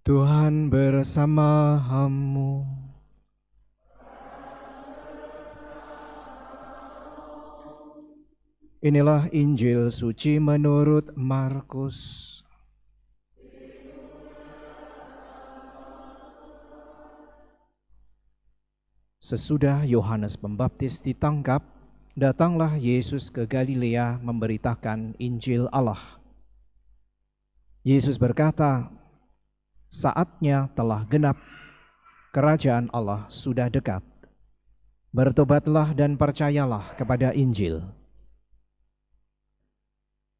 Tuhan bersamamu. Inilah Injil suci menurut Markus. Sesudah Yohanes Pembaptis ditangkap, datanglah Yesus ke Galilea memberitakan Injil Allah. Yesus berkata, "Saatnya telah genap, kerajaan Allah sudah dekat. Bertobatlah dan percayalah kepada Injil."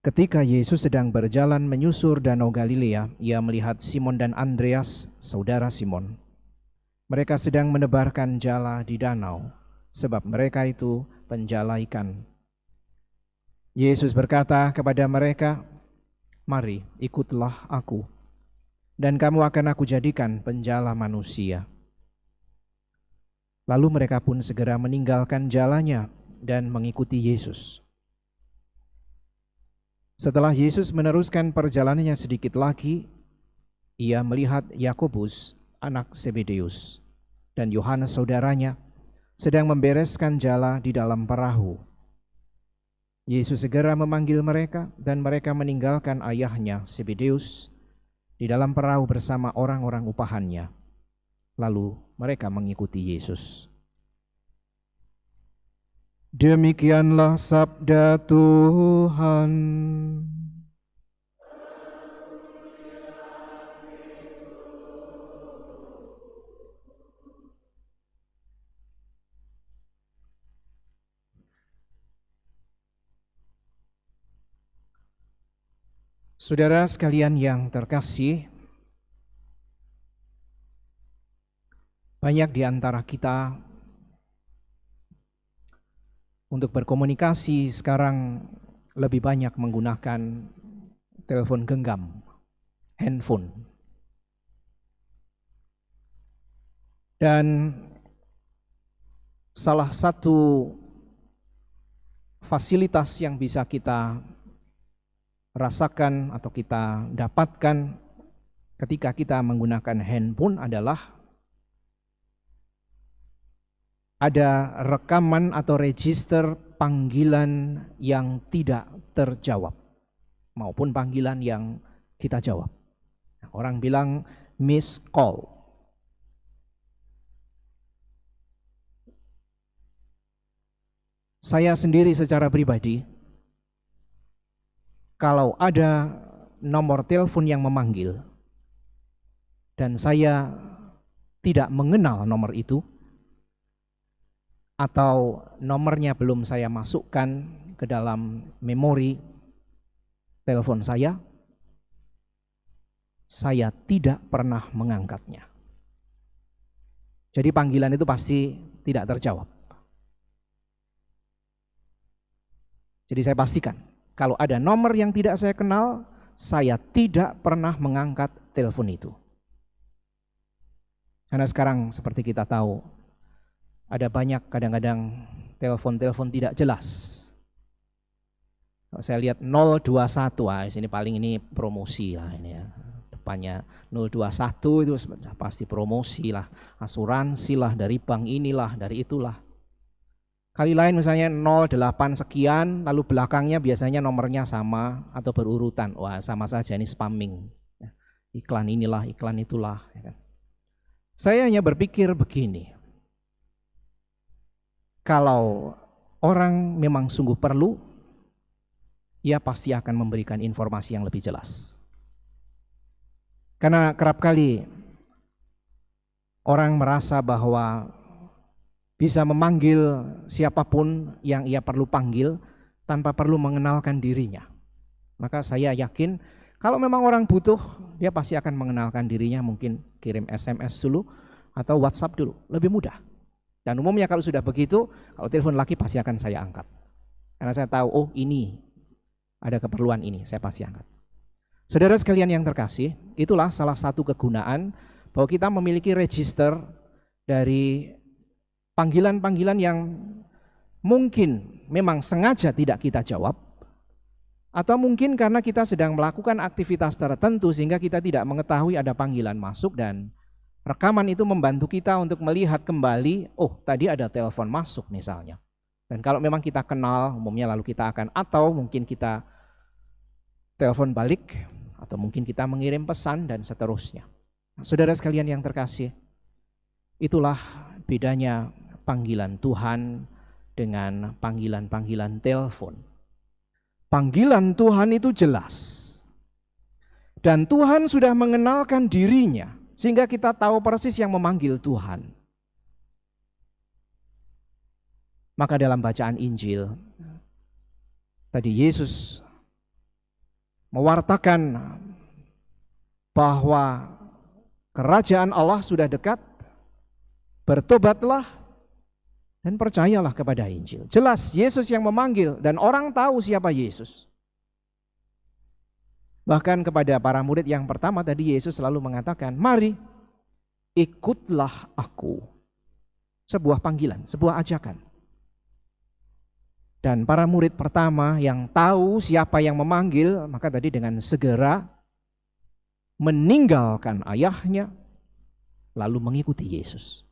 Ketika Yesus sedang berjalan menyusur Danau Galilea, ia melihat Simon dan Andreas, saudara Simon. Mereka sedang menebarkan jala di danau, sebab mereka itu penjala ikan. Yesus berkata kepada mereka, "Mari, ikutlah aku, dan kamu akan aku jadikan penjala manusia." Lalu mereka pun segera meninggalkan jalannya dan mengikuti Yesus. Setelah Yesus meneruskan perjalanannya sedikit lagi, ia melihat Yakobus, anak Zebedeus, dan Yohanes saudaranya sedang membereskan jala di dalam perahu. Yesus segera memanggil mereka, dan mereka meninggalkan ayahnya Zebedeus di dalam perahu bersama orang-orang upahannya. Lalu mereka mengikuti Yesus. Demikianlah sabda Tuhan. Saudara sekalian yang terkasih, banyak di antara kita untuk berkomunikasi sekarang lebih banyak menggunakan telepon genggam, handphone. Dan salah satu fasilitas yang bisa kita rasakan atau kita dapatkan ketika kita menggunakan handphone adalah ada rekaman atau register panggilan yang tidak terjawab maupun panggilan yang kita jawab. Orang bilang miss call. Saya sendiri secara pribadi, kalau ada nomor telepon yang memanggil dan saya tidak mengenal nomor itu, atau nomornya belum saya masukkan ke dalam memori telepon saya tidak pernah mengangkatnya. Jadi panggilan itu pasti tidak terjawab. Jadi saya pastikan, kalau ada nomor yang tidak saya kenal, saya tidak pernah mengangkat telepon itu. Karena sekarang seperti kita tahu, ada banyak kadang-kadang telepon-telepon tidak jelas. Kalau saya lihat 021, sini paling ini promosi lah ini ya. Depannya 021 itu pasti promosi lah, asuransi lah, dari bank inilah, dari itulah. Kali lain misalnya 08 sekian, lalu belakangnya biasanya nomornya sama atau berurutan. Wah, sama saja ini spamming. Iklan inilah, iklan itulah. Saya hanya berpikir begini, kalau orang memang sungguh perlu, ia pasti akan memberikan informasi yang lebih jelas. Karena kerap kali orang merasa bahwa bisa memanggil siapapun yang ia perlu panggil tanpa perlu mengenalkan dirinya. Maka saya yakin kalau memang orang butuh, dia pasti akan mengenalkan dirinya, mungkin kirim SMS dulu atau WhatsApp dulu, lebih mudah. Dan umumnya kalau sudah begitu, kalau telepon lagi pasti akan saya angkat. Karena saya tahu, oh ini ada keperluan ini, saya pasti angkat. Saudara sekalian yang terkasih, itulah salah satu kegunaan bahwa kita memiliki register dari panggilan-panggilan yang mungkin memang sengaja tidak kita jawab, Atau mungkin karena kita sedang melakukan aktivitas tertentu sehingga kita tidak mengetahui ada panggilan masuk, dan rekaman itu membantu kita untuk melihat kembali, oh tadi ada telepon masuk misalnya. Dan kalau memang kita kenal, umumnya lalu kita akan, atau mungkin kita telepon balik, atau mungkin kita mengirim pesan dan seterusnya. Saudara sekalian yang terkasih, itulah bedanya panggilan Tuhan dengan panggilan-panggilan telepon. Panggilan Tuhan itu jelas. Dan Tuhan sudah mengenalkan dirinya, sehingga kita tahu persis yang memanggil Tuhan. Maka dalam bacaan Injil, tadi Yesus mewartakan bahwa kerajaan Allah sudah dekat, bertobatlah dan percayalah kepada Injil. Jelas Yesus yang memanggil dan orang tahu siapa Yesus. Bahkan kepada para murid yang pertama tadi Yesus selalu mengatakan, mari ikutlah aku. Sebuah panggilan, sebuah ajakan. Dan para murid pertama yang tahu siapa yang memanggil, maka tadi dengan segera meninggalkan ayahnya lalu mengikuti Yesus.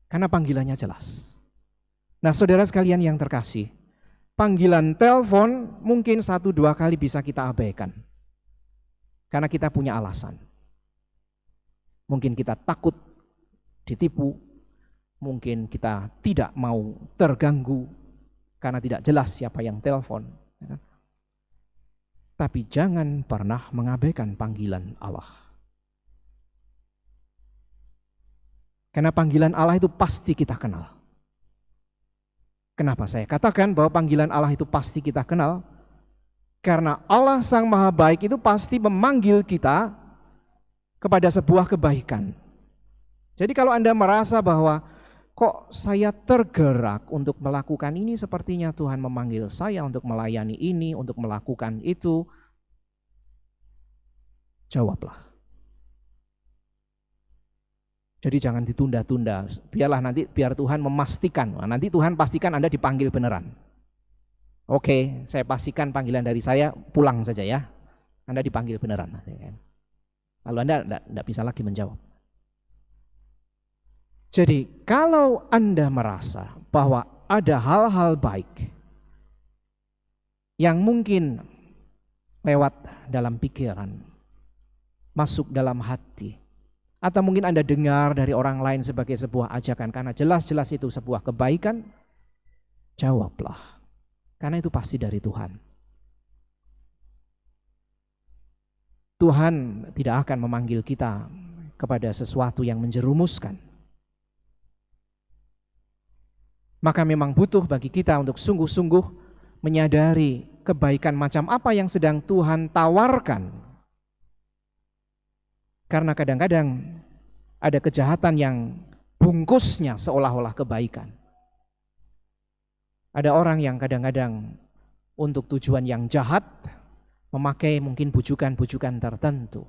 Karena panggilannya jelas. Nah saudara sekalian yang terkasih, panggilan telepon mungkin 1-2 kali bisa kita abaikan. Karena kita punya alasan. Mungkin kita takut ditipu, mungkin kita tidak mau terganggu karena tidak jelas siapa yang telepon. Tapi jangan pernah mengabaikan panggilan Allah. Karena panggilan Allah itu pasti kita kenal. Kenapa saya katakan bahwa panggilan Allah itu pasti kita kenal? Karena Allah Sang Maha Baik itu pasti memanggil kita kepada sebuah kebaikan. Jadi kalau Anda merasa bahwa kok saya tergerak untuk melakukan ini, sepertinya Tuhan memanggil saya untuk melayani ini, untuk melakukan itu, jawablah. Jadi jangan ditunda-tunda, biar Tuhan memastikan. Nah, nanti Tuhan pastikan Anda dipanggil beneran. Oke, saya pastikan panggilan dari saya, pulang saja ya. Anda dipanggil beneran. Lalu Anda tidak bisa lagi menjawab. Jadi kalau Anda merasa bahwa ada hal-hal baik yang mungkin lewat dalam pikiran, masuk dalam hati, atau mungkin Anda dengar dari orang lain sebagai sebuah ajakan, karena jelas-jelas itu sebuah kebaikan, jawablah. Karena itu pasti dari Tuhan. Tuhan tidak akan memanggil kita kepada sesuatu yang menjerumuskan. Maka memang butuh bagi kita untuk sungguh-sungguh menyadari kebaikan macam apa yang sedang Tuhan tawarkan. Karena kadang-kadang ada kejahatan yang bungkusnya seolah-olah kebaikan. Ada orang yang kadang-kadang untuk tujuan yang jahat memakai mungkin bujukan-bujukan tertentu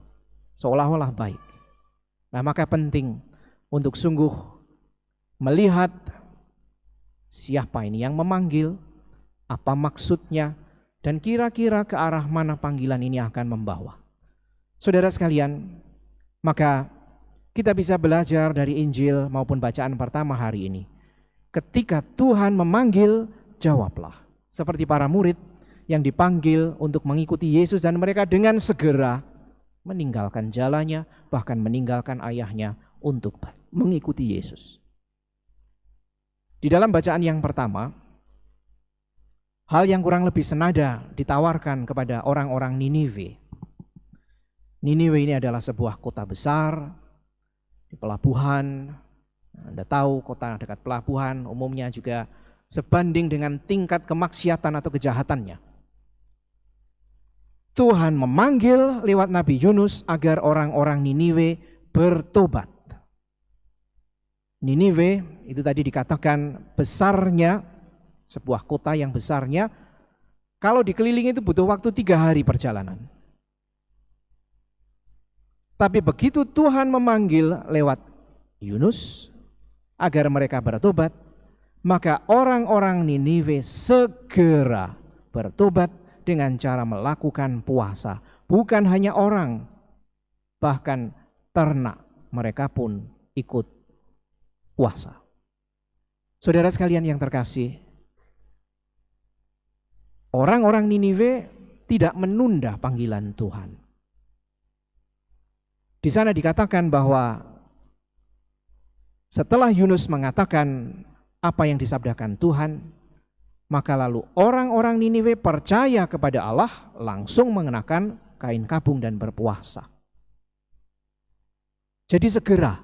seolah-olah baik. Nah, maka penting untuk sungguh melihat siapa ini yang memanggil, apa maksudnya, dan kira-kira ke arah mana panggilan ini akan membawa. Saudara sekalian, maka kita bisa belajar dari Injil maupun bacaan pertama hari ini. Ketika Tuhan memanggil, jawablah. Seperti para murid yang dipanggil untuk mengikuti Yesus dan mereka dengan segera meninggalkan jalannya, bahkan meninggalkan ayahnya untuk mengikuti Yesus. Di dalam bacaan yang pertama, hal yang kurang lebih senada ditawarkan kepada orang-orang Niniwe. Niniwe ini adalah sebuah kota besar di pelabuhan. Anda tahu kota dekat pelabuhan umumnya juga sebanding dengan tingkat kemaksiatan atau kejahatannya. Tuhan memanggil lewat Nabi Yunus agar orang-orang Niniwe bertobat. Niniwe itu tadi dikatakan besarnya, sebuah kota yang besarnya, kalau dikelilingi itu butuh waktu 3 hari perjalanan. Tapi begitu Tuhan memanggil lewat Yunus agar mereka bertobat, maka orang-orang Niniwe segera bertobat dengan cara melakukan puasa. Bukan hanya orang, bahkan ternak mereka pun ikut puasa. Saudara sekalian yang terkasih, orang-orang Niniwe tidak menunda panggilan Tuhan. Di sana dikatakan bahwa setelah Yunus mengatakan apa yang disabdakan Tuhan, maka lalu orang-orang Niniwe percaya kepada Allah, langsung mengenakan kain kabung dan berpuasa. Jadi segera,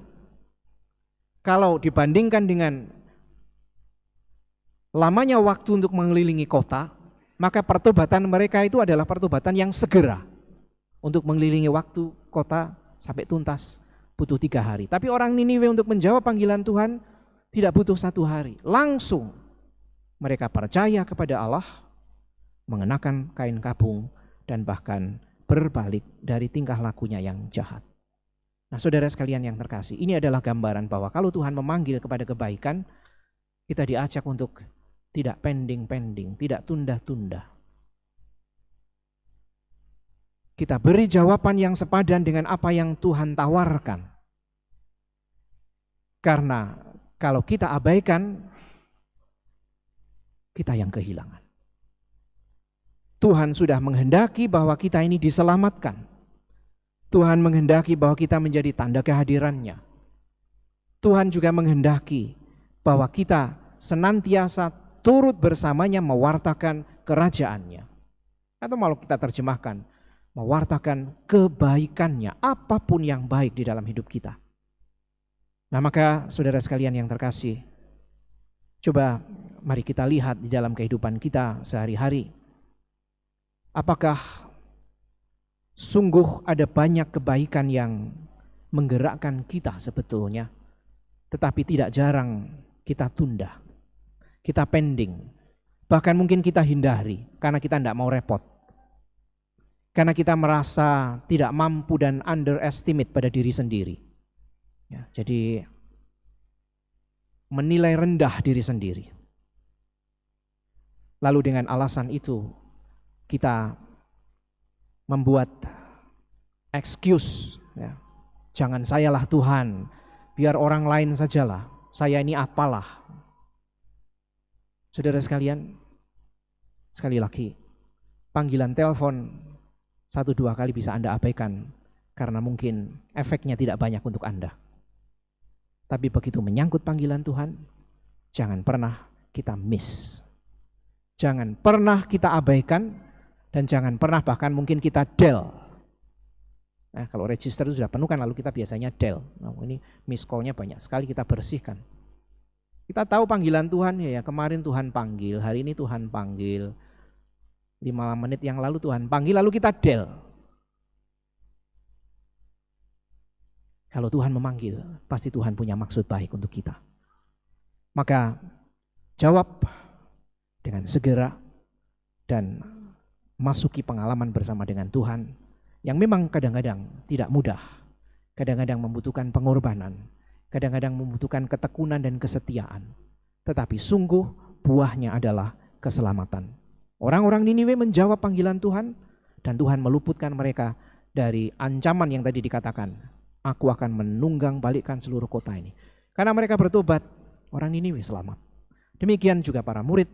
kalau dibandingkan dengan lamanya waktu untuk mengelilingi kota, maka pertobatan mereka itu adalah pertobatan yang segera. Untuk mengelilingi waktu kota sampai tuntas butuh 3 hari. Tapi orang Niniwe untuk menjawab panggilan Tuhan tidak butuh 1 hari. Langsung mereka percaya kepada Allah, mengenakan kain kabung, dan bahkan berbalik dari tingkah lakunya yang jahat. Nah, saudara sekalian yang terkasih, ini adalah gambaran bahwa kalau Tuhan memanggil kepada kebaikan, kita diajak untuk tidak pending-pending, tidak tunda-tunda. Kita beri jawaban yang sepadan dengan apa yang Tuhan tawarkan. Karena kalau kita abaikan, kita yang kehilangan. Tuhan sudah menghendaki bahwa kita ini diselamatkan. Tuhan menghendaki bahwa kita menjadi tanda kehadirannya. Tuhan juga menghendaki bahwa kita senantiasa turut bersamanya mewartakan kerajaannya. Atau kalau kita terjemahkan, mewartakan kebaikannya, apapun yang baik di dalam hidup kita. Nah, maka saudara sekalian yang terkasih, coba mari kita lihat di dalam kehidupan kita sehari-hari. Apakah sungguh ada banyak kebaikan yang menggerakkan kita sebetulnya, tetapi tidak jarang kita tunda, kita pending, bahkan mungkin kita hindari karena kita tidak mau repot. Karena kita merasa tidak mampu dan underestimate pada diri sendiri. Ya, jadi menilai rendah diri sendiri. Lalu dengan alasan itu kita membuat excuse. Ya. Jangan sayalah Tuhan, biar orang lain sajalah. Saya ini apalah. Saudara sekalian, sekali lagi, panggilan telepon 1-2 kali bisa Anda abaikan karena mungkin efeknya tidak banyak untuk Anda. Tapi begitu menyangkut panggilan Tuhan, jangan pernah kita miss. Jangan pernah kita abaikan dan jangan pernah bahkan mungkin kita del. Nah, kalau register itu sudah penuh kan lalu kita biasanya del. Nah, ini miss call-nya banyak sekali, kita bersihkan. Kita tahu panggilan Tuhan ya, kemarin Tuhan panggil, hari ini Tuhan panggil. 5 menit yang lalu Tuhan panggil, lalu kita del. Kalau Tuhan memanggil, pasti Tuhan punya maksud baik untuk kita. Maka jawab dengan segera dan masuki pengalaman bersama dengan Tuhan yang memang kadang-kadang tidak mudah, kadang-kadang membutuhkan pengorbanan, kadang-kadang membutuhkan ketekunan dan kesetiaan. Tetapi sungguh buahnya adalah keselamatan. Orang-orang Niniwe menjawab panggilan Tuhan dan Tuhan meluputkan mereka dari ancaman yang tadi dikatakan, aku akan menunggang balikkan seluruh kota ini. Karena mereka bertobat, orang Niniwe selamat. Demikian juga para murid,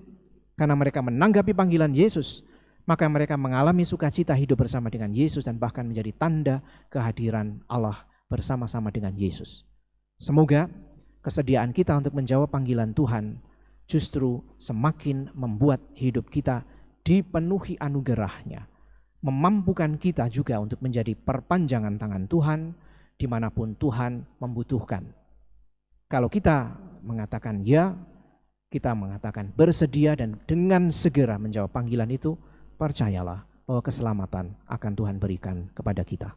karena mereka menanggapi panggilan Yesus, maka mereka mengalami sukacita hidup bersama dengan Yesus dan bahkan menjadi tanda kehadiran Allah bersama-sama dengan Yesus. Semoga kesediaan kita untuk menjawab panggilan Tuhan justru semakin membuat hidup kita dipenuhi anugerah-Nya, memampukan kita juga untuk menjadi perpanjangan tangan Tuhan dimanapun Tuhan membutuhkan. Kalau kita mengatakan ya, kita mengatakan bersedia dan dengan segera menjawab panggilan itu, percayalah bahwa keselamatan akan Tuhan berikan kepada kita.